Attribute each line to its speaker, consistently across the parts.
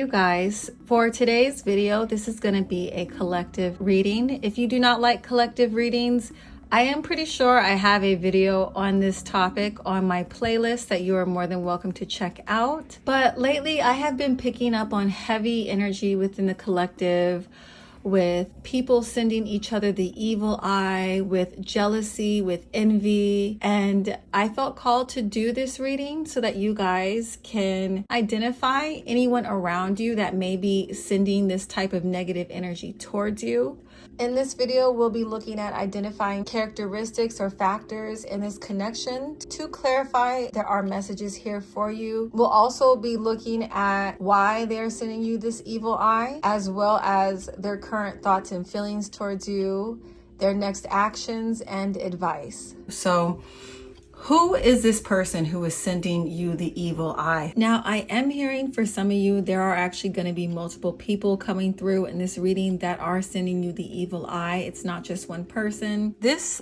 Speaker 1: you guys. For today's video, this is going to be a collective reading. If you do not like collective readings, I am pretty sure I have a video on this topic on my playlist that you are more than welcome to check out. But lately, I have been picking up on heavy energy within the collective, with people sending each other the evil eye, with jealousy, with envy. And I felt called to do this reading so that you guys can identify anyone around you that may be sending this type of negative energy towards you. In this video, we'll be looking at identifying characteristics or factors in this connection. To clarify, there are messages here for you. We'll also be looking at why they're sending you this evil eye, as well as their current thoughts and feelings towards you, their next actions, and advice. So, who is this person who is sending you the evil eye? Now, I am hearing for some of you, there are actually going to be multiple people coming through in this reading that are sending you the evil eye. It's not just one person. This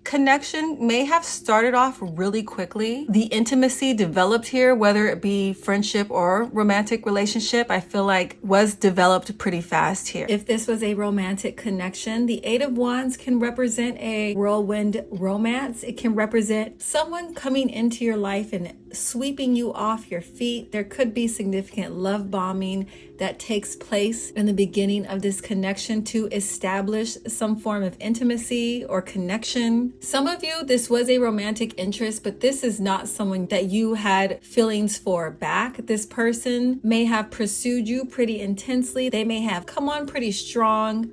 Speaker 1: connection may have started off really quickly. The intimacy developed here, whether it be friendship or romantic relationship, I feel like was developed pretty fast here. If this was a romantic connection, the Eight of Wands can represent a whirlwind romance. It can represent someone coming into your life and sweeping you off your feet. There could be significant love bombing that takes place in the beginning of this connection to establish some form of intimacy or connection. Some of you, this was a romantic interest, but this is not someone that you had feelings for back. This person may have pursued you pretty intensely. They may have come on pretty strong.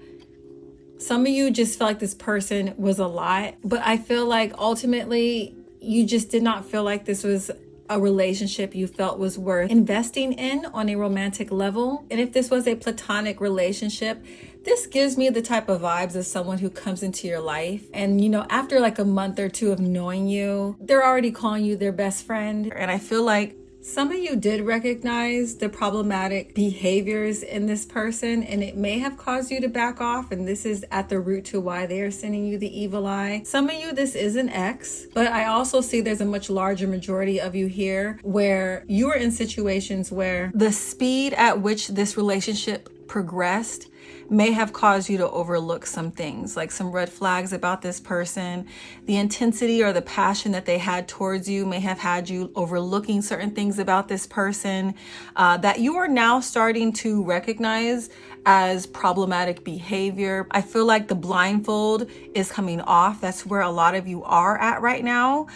Speaker 1: Some of you just felt like this person was a lot, but I feel like ultimately you just did not feel like this was a relationship you felt was worth investing in on a romantic level. And if this was a platonic relationship, this gives me the type of vibes of someone who comes into your life and, after like a month or two of knowing you, they're already calling you their best friend. And I feel like some of you did recognize the problematic behaviors in this person, and it may have caused you to back off, and this is at the root to why they are sending you the evil eye. Some of you, this is an ex, but I also see there's a much larger majority of you here where you are in situations where the speed at which this relationship progressed may have caused you to overlook some things, like some red flags about this person. The intensity or the passion that they had towards you may have had you overlooking certain things about this person that you are now starting to recognize as problematic behavior. I feel like the blindfold is coming off. That's where a lot of you are at right now.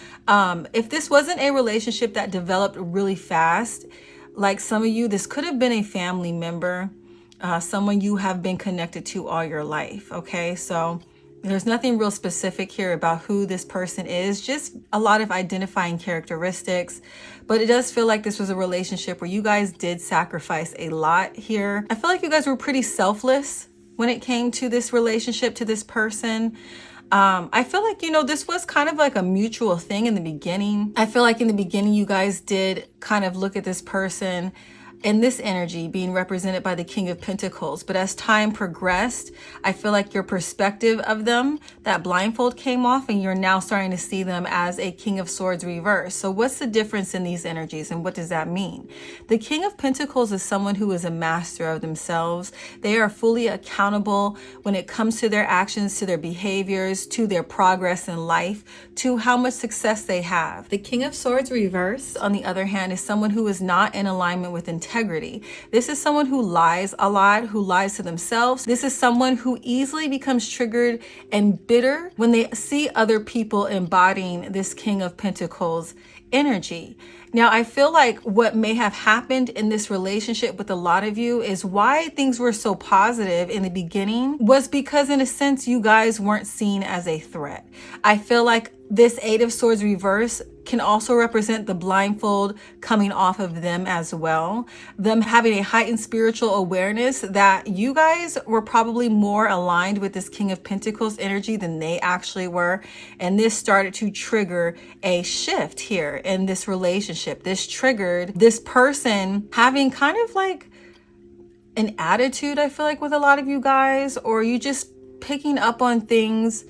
Speaker 1: If this wasn't a relationship that developed really fast, like some of you, this could have been a family member, someone you have been connected to all your life. Okay, so there's nothing real specific here about who this person is, just a lot of identifying characteristics. But it does feel like this was a relationship where you guys did sacrifice a lot here. I feel like you guys were pretty selfless when it came to this relationship, to this person. I feel like, this was kind of like a mutual thing in the beginning. I feel like in the beginning, you guys did kind of look at this person and this energy being represented by the King of Pentacles. But as time progressed, I feel like your perspective of them, that blindfold came off, and you're now starting to see them as a King of Swords reverse. So what's the difference in these energies, and what does that mean? The King of Pentacles is someone who is a master of themselves. They are fully accountable when it comes to their actions, to their behaviors, to their progress in life, to how much success they have. The King of Swords reverse, on the other hand, is someone who is not in alignment with integrity. This is someone who lies a lot, who lies to themselves. This is someone who easily becomes triggered and bitter when they see other people embodying this King of Pentacles energy. Now, I feel like what may have happened in this relationship with a lot of you is why things were so positive in the beginning was because, in a sense, you guys weren't seen as a threat. I feel like this Eight of Swords reverse can also represent the blindfold coming off of them as well. Them having a heightened spiritual awareness that you guys were probably more aligned with this King of Pentacles energy than they actually were. And this started to trigger a shift here in this relationship. This triggered this person having kind of like an attitude, I feel like, with a lot of you guys, or you just picking up on things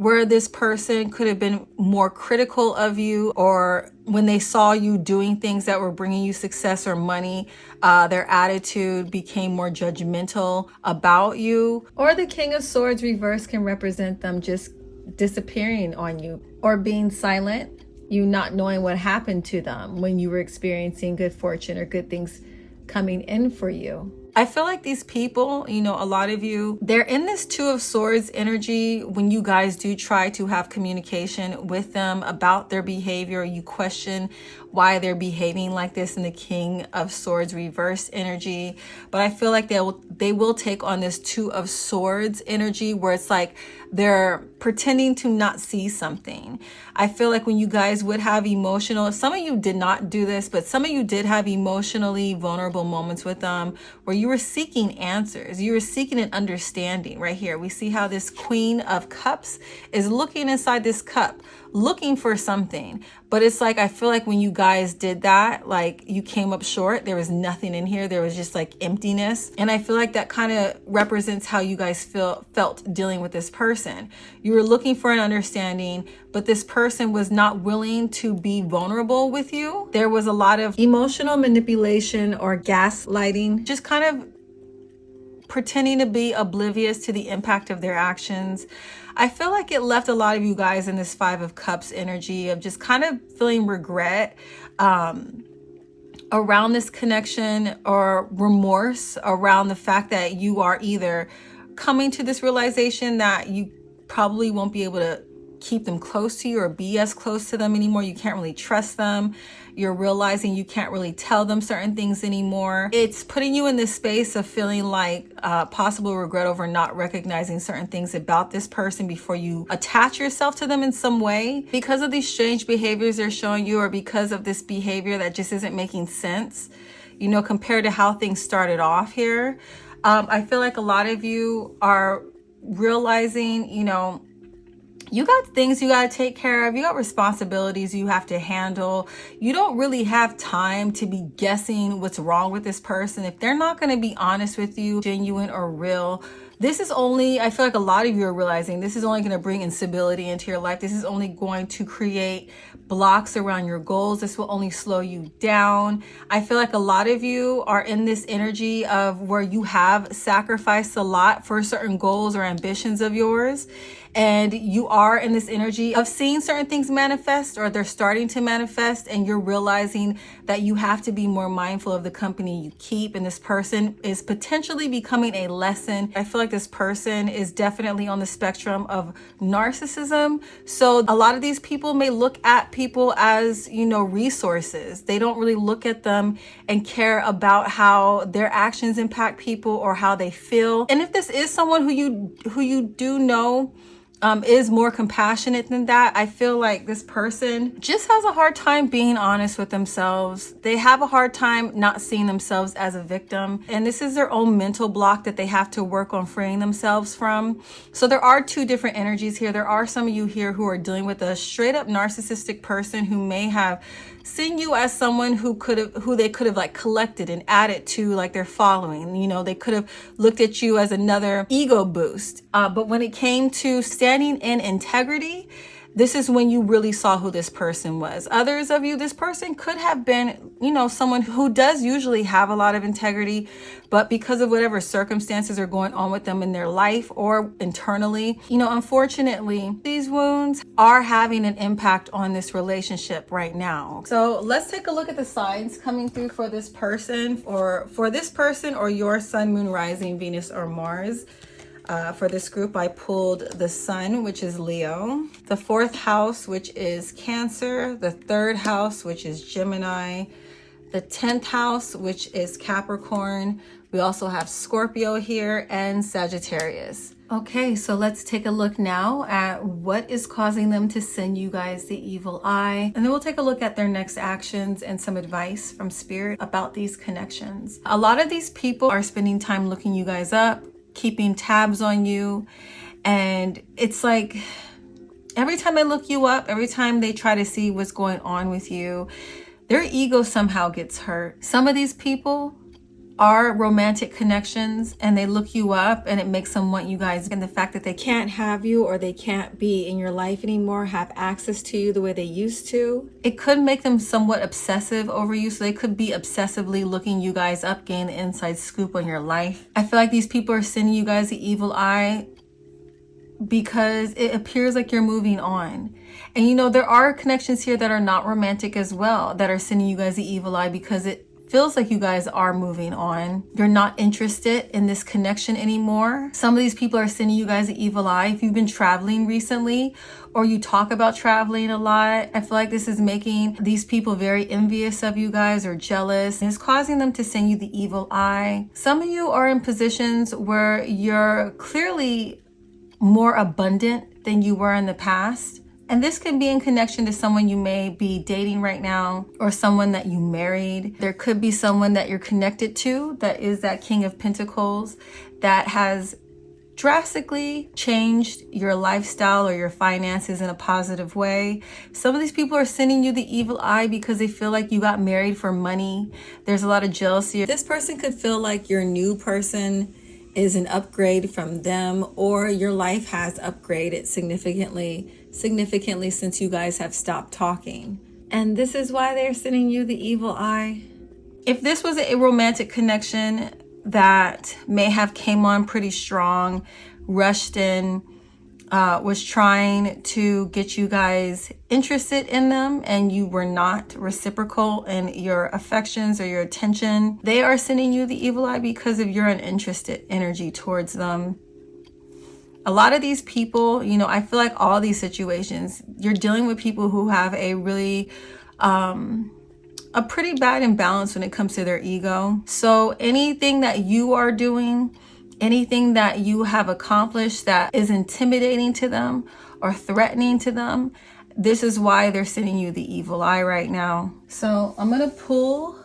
Speaker 1: where this person could have been more critical of you, or when they saw you doing things that were bringing you success or money, their attitude became more judgmental about you. Or the King of Swords reverse can represent them just disappearing on you or being silent, you not knowing what happened to them when you were experiencing good fortune or good things coming in for you. I feel like these people, you know, a lot of you, they're in this Two of Swords energy when you guys do try to have communication with them about their behavior. You question why they're behaving like this in the King of Swords reverse energy. But I feel like they will take on this Two of Swords energy where it's like they're pretending to not see something. I feel like when you guys would have emotional, some of you did not do this, but some of you did have emotionally vulnerable moments with them where you were seeking answers. You were seeking an understanding. Right here, we see how this Queen of Cups is looking inside this cup, looking for something. But it's like, I feel like when you guys did that, like you came up short. There was nothing in here. There was just like emptiness. And I feel like that kind of represents how you guys felt dealing with this person. You were looking for an understanding, but this person was not willing to be vulnerable with you. There was a lot of emotional manipulation or gaslighting, just kind of pretending to be oblivious to the impact of their actions. I feel like it left a lot of you guys in this Five of Cups energy of just kind of feeling regret around this connection, or remorse around the fact that you are either coming to this realization that you probably won't be able to keep them close to you or be as close to them anymore. You can't really trust them. You're realizing you can't really tell them certain things anymore. It's putting you in this space of feeling like possible regret over not recognizing certain things about this person before you attach yourself to them in some way, because of these strange behaviors they're showing you, or because of this behavior that just isn't making sense, you know, compared to how things started off here. I feel like a lot of you are realizing, you know, you got things you got to take care of. You got responsibilities you have to handle. You don't really have time to be guessing what's wrong with this person. If they're not going to be honest with you, genuine or real, this is only, I feel like a lot of you are realizing this is only going to bring instability into your life. This is only going to create blocks around your goals. This will only slow you down. I feel like a lot of you are in this energy of where you have sacrificed a lot for certain goals or ambitions of yours. And you are in this energy of seeing certain things manifest, or they're starting to manifest, and you're realizing that you have to be more mindful of the company you keep. And this person is potentially becoming a lesson. I feel like this person is definitely on the spectrum of narcissism. So a lot of these people may look at people as, you know, resources. They don't really look at them and care about how their actions impact people or how they feel. And if this is someone who you do know is more compassionate than that, I feel like this person just has a hard time being honest with themselves. They have a hard time not seeing themselves as a victim. And this is their own mental block that they have to work on freeing themselves from. So there are two different energies here. There are some of you here who are dealing with a straight up narcissistic person who may have seen you as someone who they could have like collected and added to like their following. You know, they could have looked at you as another ego boost. But when it came to standing in integrity, this is when you really saw who this person was. Others of you, this person could have been, you know, someone who does usually have a lot of integrity, but because of whatever circumstances are going on with them in their life or internally, you know, unfortunately, these wounds are having an impact on this relationship right now. So let's take a look at the signs coming through for this person, or your sun, moon, rising, Venus, or Mars. For this group, I pulled the Sun, which is Leo, the 4th house, which is Cancer, the 3rd house, which is Gemini, the 10th house, which is Capricorn. We also have Scorpio here, and Sagittarius. Okay, so let's take a look now at what is causing them to send you guys the evil eye. And then we'll take a look at their next actions and some advice from Spirit about these connections. A lot of these people are spending time looking you guys up, keeping tabs on you, and it's like every time they look you up, every time they try to see what's going on with you, their ego somehow gets hurt. Some of these people, are romantic connections and they look you up and it makes them want you guys, and the fact that they can't have you or they can't be in your life anymore, have access to you the way they used to, it could make them somewhat obsessive over you. So they could be obsessively looking you guys up, gain the inside scoop on your life. I feel like these people are sending you guys the evil eye because it appears like you're moving on. And you know, there are connections here that are not romantic as well that are sending you guys the evil eye because it feels like you guys are moving on. You're not interested in this connection anymore. Some of these people are sending you guys the evil eye. If you've been traveling recently or you talk about traveling a lot, I feel like this is making these people very envious of you guys or jealous, and it's causing them to send you the evil eye. Some of you are in positions where you're clearly more abundant than you were in the past. And this can be in connection to someone you may be dating right now or someone that you married. There could be someone that you're connected to that is that King of Pentacles that has drastically changed your lifestyle or your finances in a positive way. Some of these people are sending you the evil eye because they feel like you got married for money. There's a lot of jealousy. This person could feel like your new person is an upgrade from them, or your life has upgraded significantly since you guys have stopped talking. And this is why they're sending you the evil eye. If this was a romantic connection that may have came on pretty strong, rushed in, was trying to get you guys interested in them and you were not reciprocal in your affections or your attention, they are sending you the evil eye because of your uninterested energy towards them. A lot of these people, you know, I feel like all these situations, you're dealing with people who have a really a pretty bad imbalance when it comes to their ego. So anything that you are doing, anything that you have accomplished that is intimidating to them or threatening to them, this is why they're sending you the evil eye right now. So I'm going to pull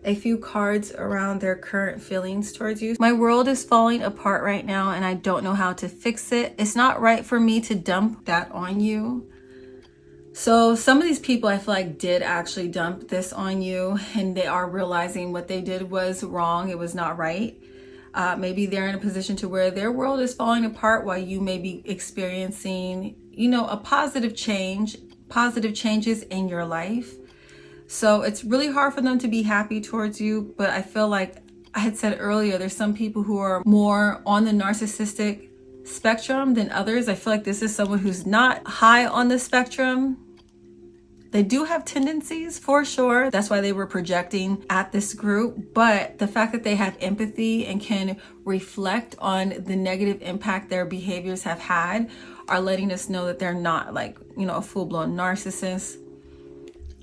Speaker 1: a few cards around their current feelings towards you. My world is falling apart right now and I don't know how to fix it. It's not right for me to dump that on you. So some of these people I feel like did actually dump this on you, and they are realizing what they did was wrong. It was not right. Maybe they're in a position to where their world is falling apart while you may be experiencing, you know, a positive changes in your life. So it's really hard for them to be happy towards you. But I feel like I had said earlier, there's some people who are more on the narcissistic spectrum than others. I feel like this is someone who's not high on the spectrum. They do have tendencies for sure. That's why they were projecting at this group. But the fact that they have empathy and can reflect on the negative impact their behaviors have had are letting us know that they're not like, you know, a full-blown narcissist.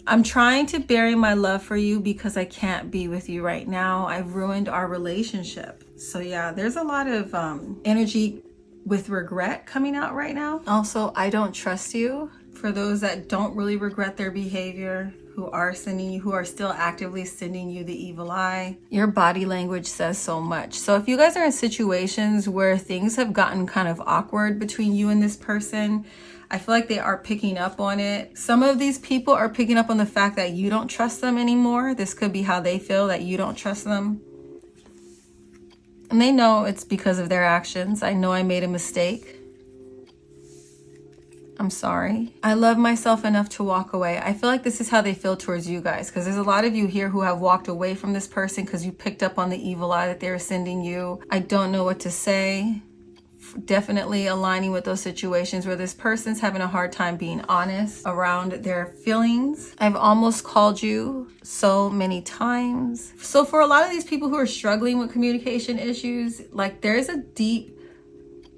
Speaker 1: I'm trying to bury my love for you because I can't be with you right now. I've ruined our relationship. So yeah, there's a lot of energy with regret coming out right now. Also, I don't trust you. For those that don't really regret their behavior, who are still actively sending you the evil eye, your body language says so much. So if you guys are in situations where things have gotten kind of awkward between you and this person, I feel like they are picking up on it. Some of these people are picking up on the fact that you don't trust them anymore. This could be how they feel, that you don't trust them. And they know it's because of their actions. I know I made a mistake. I'm sorry. I love myself enough to walk away. I feel like this is how they feel towards you guys, because there's a lot of you here who have walked away from this person because you picked up on the evil eye that they were sending you. I don't know what to say. Definitely aligning with those situations where this person's having a hard time being honest around their feelings. I've almost called you so many times. So for a lot of these people who are struggling with communication issues, like there's a deep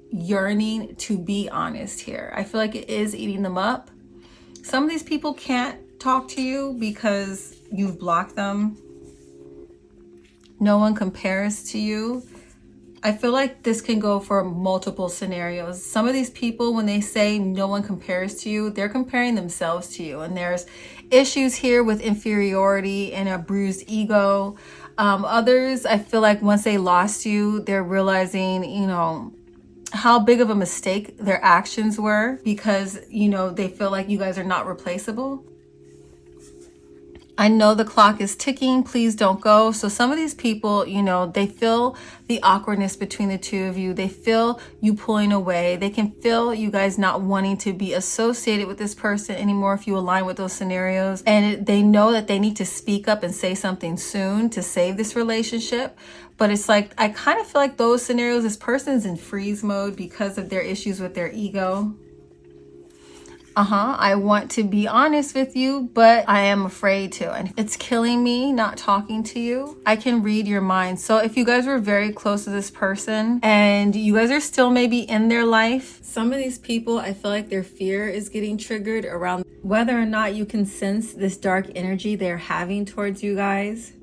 Speaker 1: yearning to be honest here. I feel like it is eating them up. Some of these people can't talk to you because you've blocked them. No one compares to you. I feel like this can go for multiple scenarios. Some of these people, when they say no one compares to you, they're comparing themselves to you. And there's issues here with inferiority and a bruised ego. Others, I feel like once they lost you, they're realizing, you know, how big of a mistake their actions were because, you know, they feel like you guys are not replaceable. I know the clock is ticking. Please don't go. So some of these people, you know, they feel the awkwardness between the two of you. They feel you pulling away. They can feel you guys not wanting to be associated with this person anymore if you align with those scenarios. And they know that they need to speak up and say something soon to save this relationship. But it's like, I kind of feel like those scenarios, this person's in freeze mode because of their issues with their ego. I want to be honest with you, but I am afraid to. And it's killing me not talking to you. I can read your mind. So if you guys were very close to this person and you guys are still maybe in their life, some of these people, I feel like their fear is getting triggered around whether or not you can sense this dark energy they're having towards you guys.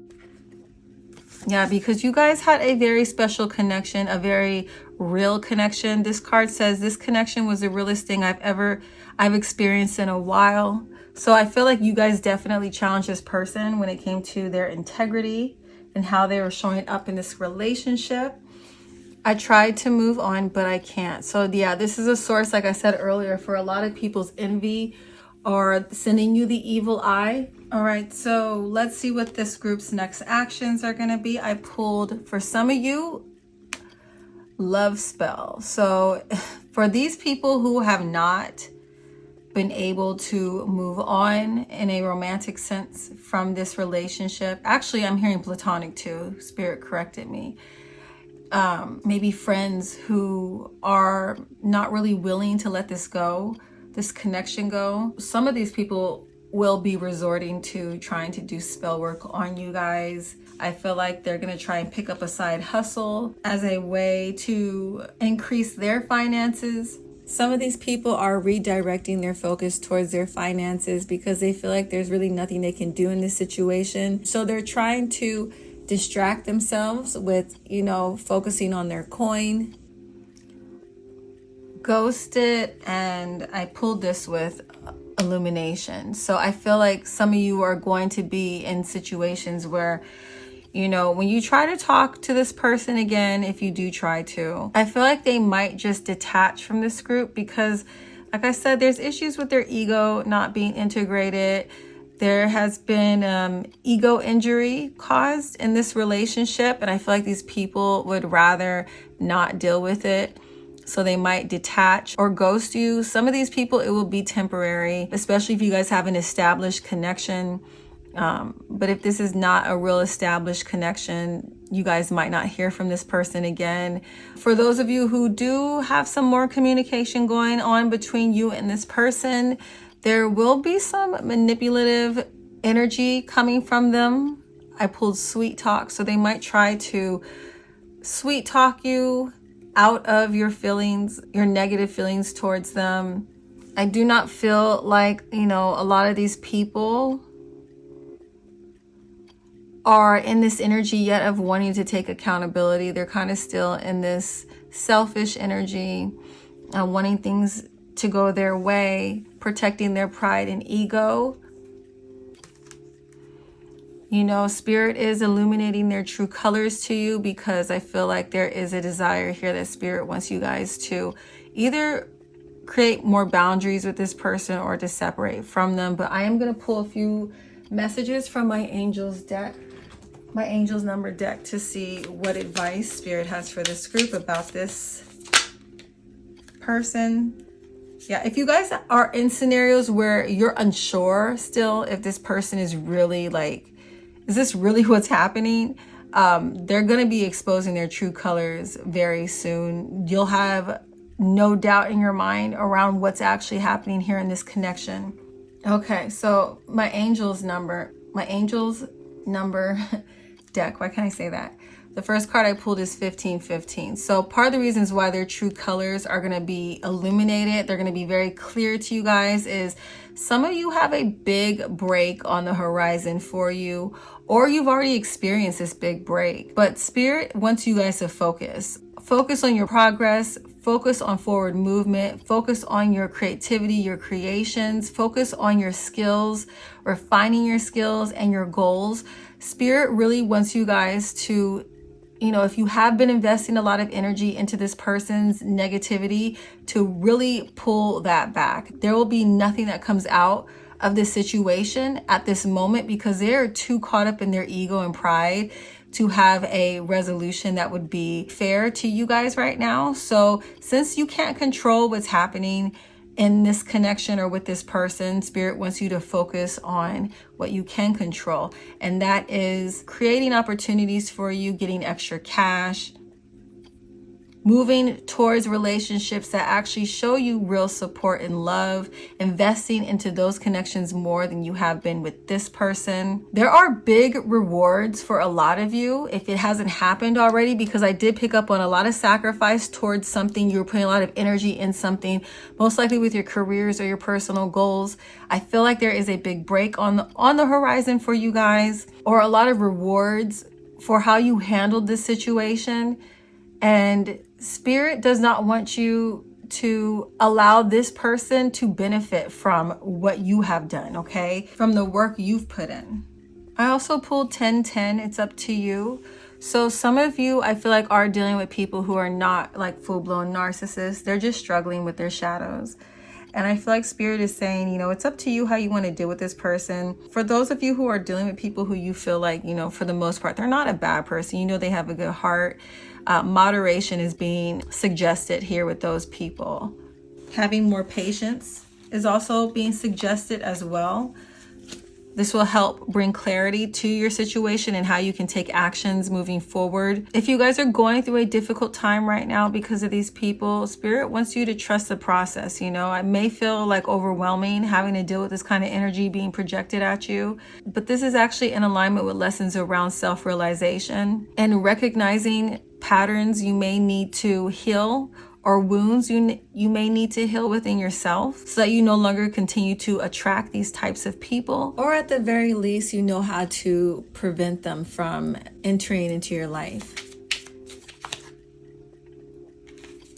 Speaker 1: Yeah, because you guys had a very special connection, a very real connection. This card says this connection was the realest thing I've experienced in a while. So I feel like you guys definitely challenged this person when it came to their integrity and how they were showing up in this relationship. I tried to move on, but I can't. So yeah, this is a source, like I said earlier, for a lot of people's envy or sending you the evil eye. All right, so let's see what this group's next actions are going to be. I pulled, for some of you, love spell. So for these people who have not been able to move on in a romantic sense from this relationship, actually I'm hearing platonic too, Spirit corrected me. Maybe friends who are not really willing to let this go, this connection go. Some of these people will be resorting to trying to do spell work on you guys. I feel like they're going to try and pick up a side hustle as a way to increase their finances. Some of these people are redirecting their focus towards their finances because they feel like there's really nothing they can do in this situation. So they're trying to distract themselves with, you know, focusing on their coin. Ghosted, and I pulled this with illumination. So I feel like some of you are going to be in situations where, you know, when you try to talk to this person again, if you do try to, I feel like they might just detach from this group because, like I said, there's issues with their ego not being integrated. There has been ego injury caused in this relationship, and I feel like these people would rather not deal with it. So they might detach or ghost you. Some of these people, it will be temporary, especially if you guys have an established connection. But if this is not a real established connection, you guys might not hear from this person again. For those of you who do have some more communication going on between you and this person, there will be some manipulative energy coming from them. I pulled sweet talk, so they might try to sweet talk you out of your feelings, your negative feelings towards them. I do not feel like, you know, a lot of these people are in this energy yet of wanting to take accountability. They're kind of still in this selfish energy, wanting things to go their way, protecting their pride and ego. You know, Spirit is illuminating their true colors to you because I feel like there is a desire here that Spirit wants you guys to either create more boundaries with this person or to separate from them. But I am going to pull a few messages from my Angels deck, my Angels number deck, to see what advice Spirit has for this group about this person. Yeah, if you guys are in scenarios where you're unsure still if this person is really like, is this really what's happening? They're going to be exposing their true colors very soon. You'll have no doubt in your mind around what's actually happening here in this connection. Okay, so my Angels number deck, why can't I say that? The first card I pulled is 1515. So part of the reasons why their true colors are going to be illuminated, they're going to be very clear to you guys, is some of you have a big break on the horizon for you, or you've already experienced this big break. But Spirit wants you guys to focus. Focus on your progress, focus on forward movement, focus on your creativity, your creations, focus on your skills, refining your skills and your goals. Spirit really wants you guys to, you know, if you have been investing a lot of energy into this person's negativity, to really pull that back. There will be nothing that comes out of the situation at this moment because they're too caught up in their ego and pride to have a resolution that would be fair to you guys right now. So since you can't control what's happening in this connection or with this person, Spirit wants you to focus on what you can control. And that is creating opportunities for you, getting extra cash, moving towards relationships that actually show you real support and love, investing into those connections more than you have been with this person. There are big rewards for a lot of you if it hasn't happened already, because I did pick up on a lot of sacrifice towards something. You were putting a lot of energy in something, most likely with your careers or your personal goals. I feel like there is a big break on the horizon for you guys, or a lot of rewards for how you handled this situation. And Spirit does not want you to allow this person to benefit from what you have done, okay? From the work you've put in. I also pulled 1010. It's up to you. So some of you, I feel like, are dealing with people who are not like full-blown narcissists. They're just struggling with their shadows. And I feel like Spirit is saying, you know, it's up to you how you want to deal with this person. For those of you who are dealing with people who you feel like, you know, for the most part, they're not a bad person. You know, they have a good heart. Moderation is being suggested here with those people. Having more patience is also being suggested as well. This will help bring clarity to your situation and how you can take actions moving forward. If you guys are going through a difficult time right now because of these people, Spirit wants you to trust the process. You know, it may feel like overwhelming having to deal with this kind of energy being projected at you, but this is actually in alignment with lessons around self-realization and recognizing patterns you may need to heal, or wounds you may need to heal within yourself, so that you no longer continue to attract these types of people, or at the very least, you know how to prevent them from entering into your life.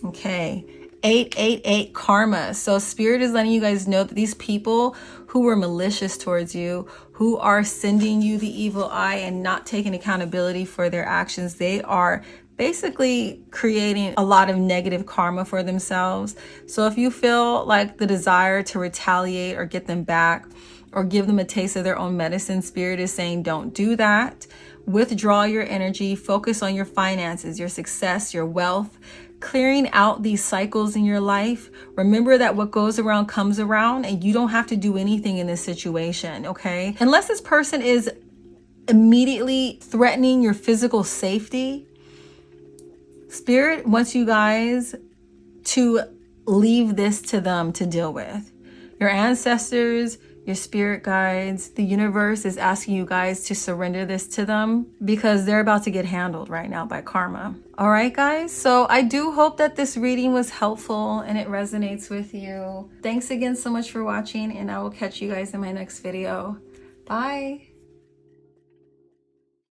Speaker 1: Okay, 888 karma. So Spirit is letting you guys know that these people who were malicious towards you, who are sending you the evil eye and not taking accountability for their actions, they are basically creating a lot of negative karma for themselves. So if you feel like the desire to retaliate or get them back or give them a taste of their own medicine, Spirit is saying don't do that. Withdraw your energy, focus on your finances, your success, your wealth, clearing out these cycles in your life. Remember that what goes around comes around, and you don't have to do anything in this situation, okay? Unless this person is immediately threatening your physical safety, Spirit wants you guys to leave this to them to deal with. Your ancestors, your spirit guides, the universe is asking you guys to surrender this to them because they're about to get handled right now by karma. All right, guys. So I do hope that this reading was helpful and it resonates with you. Thanks again so much for watching, and I will catch you guys in my next video. Bye.